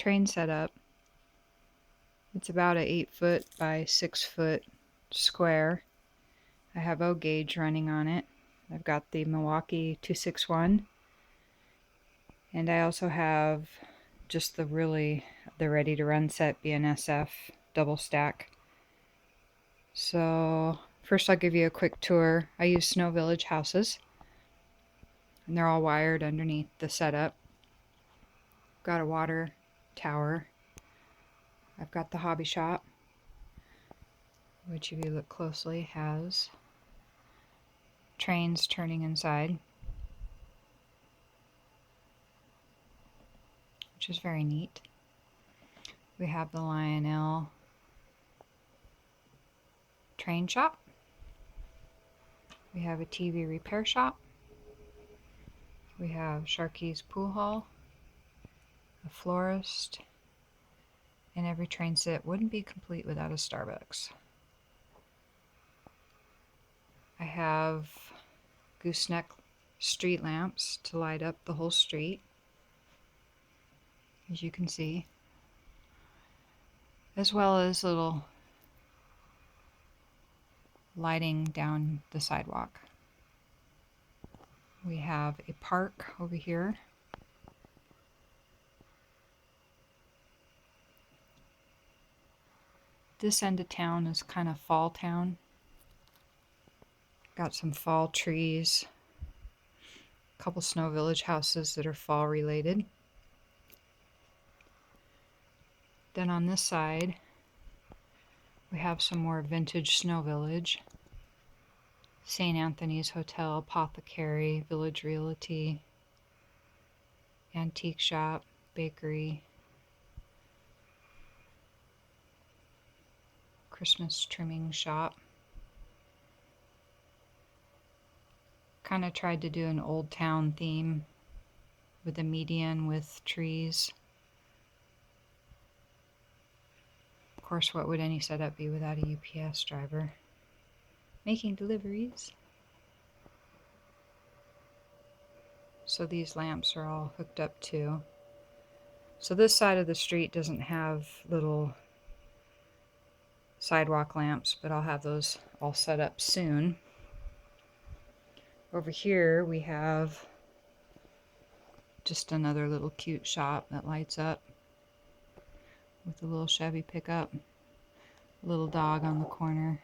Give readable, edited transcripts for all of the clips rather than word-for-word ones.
train setup. It's about a 8-foot by 6-foot square. I have O gauge running on it. I've got the Milwaukee 261, and I also have just the ready to run set BNSF Double Stack. So first I'll give you a quick tour. I use Snow Village houses, and they're all wired underneath the setup. Got a water tower. I've got the hobby shop, which if you look closely has trains turning inside, which is very neat. We have the Lionel train shop. We have a TV repair shop. We have Sharky's pool hall, a florist, and every train set wouldn't be complete without a Starbucks. I have gooseneck street lamps to light up the whole street, as you can see, as well as little lighting down the sidewalk. We have a park over here. This end of town is kind of fall town. Got some fall trees, a couple Snow Village houses that are fall related. Then on this side, we have some more vintage Snow Village. St. Anthony's Hotel, Apothecary, Village Realty, Antique Shop, Bakery, Christmas Trimming Shop. Kind of tried to do an old town theme with a median with trees. Of course, what would any setup be without a UPS driver making deliveries? So these lamps are all hooked up too. So this side of the street doesn't have little sidewalk lamps, but I'll have those all set up soon. Over here we have just another little cute shop that lights up with a little Chevy pickup, a little dog on the corner.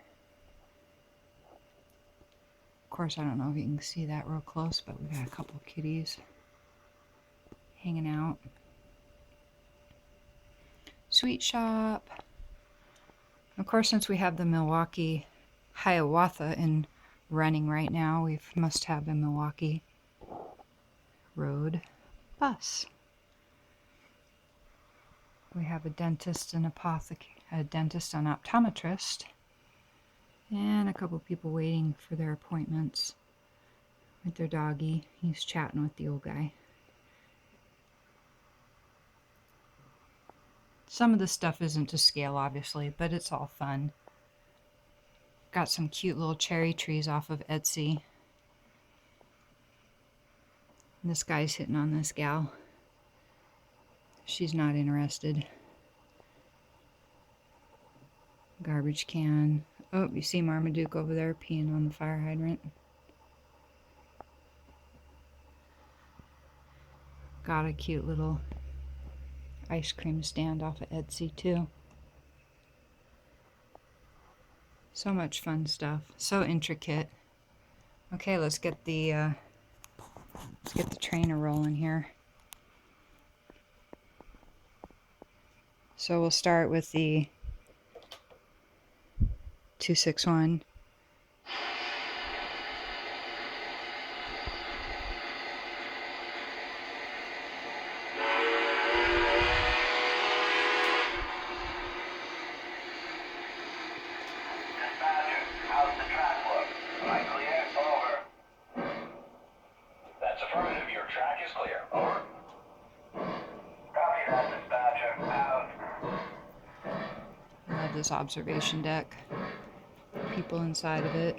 Of course, I don't know if you can see that real close, but we got a couple of kitties hanging out. Sweet shop. Of course, since we have the Milwaukee Hiawatha in running right now, we must have a Milwaukee Road bus. We have a dentist and a dentist and optometrist, and a couple people waiting for their appointments with their doggy. He's chatting with the old guy. Some of the stuff isn't to scale, obviously, but it's all fun. Got some cute little cherry trees off of Etsy. And this guy's hitting on this gal. She's not interested. Garbage can. Oh, you see Marmaduke over there peeing on the fire hydrant. Got a cute little ice cream stand off of Etsy too. So much fun stuff. So intricate. Okay, let's get the trainer rolling here. So we'll start with the 261. How's the track look? Am I clear? Over. That's affirmative. Your track is clear. Over. Copy that, dispatcher. Out. I love this observation deck. People inside of it.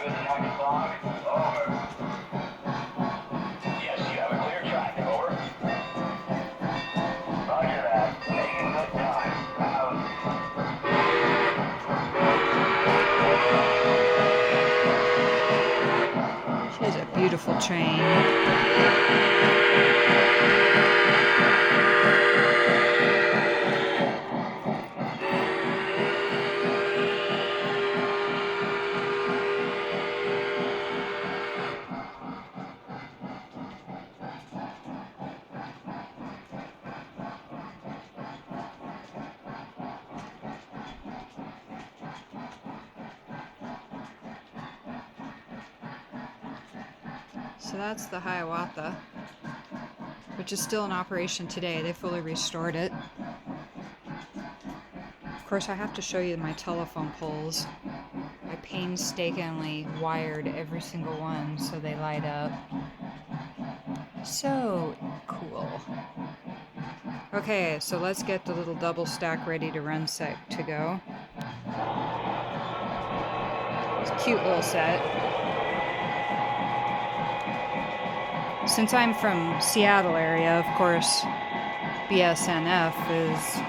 the next block. Over. Yes, you have a clear track. Over. Roger that. Making good time. Out. She has a beautiful train. So that's the Hiawatha, which is still in operation today. They fully restored it. Of course, I have to show you my telephone poles. I painstakingly wired every single one so they light up. So cool. Okay, so let's get the little double stack ready to run set to go. It's a cute little set. Since I'm from Seattle area, of course, BSNF is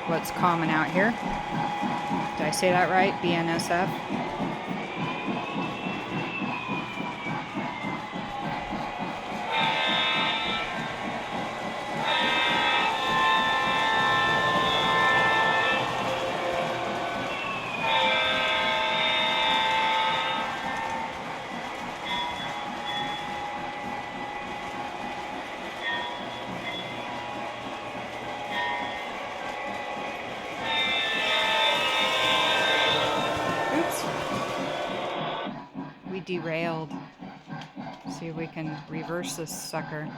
what's common out here. Did I say that right? BNSF? We derailed. See if we can reverse this sucker.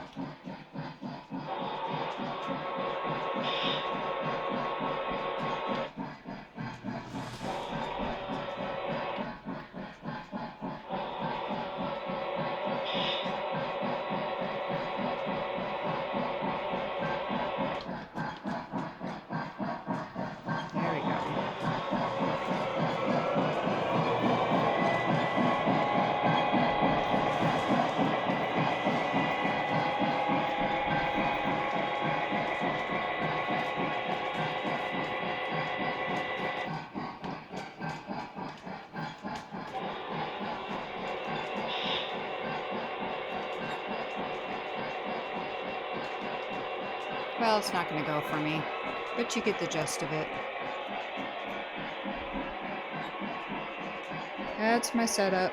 There we go. Well, it's not going to go for me, but you get the gist of it. That's my setup.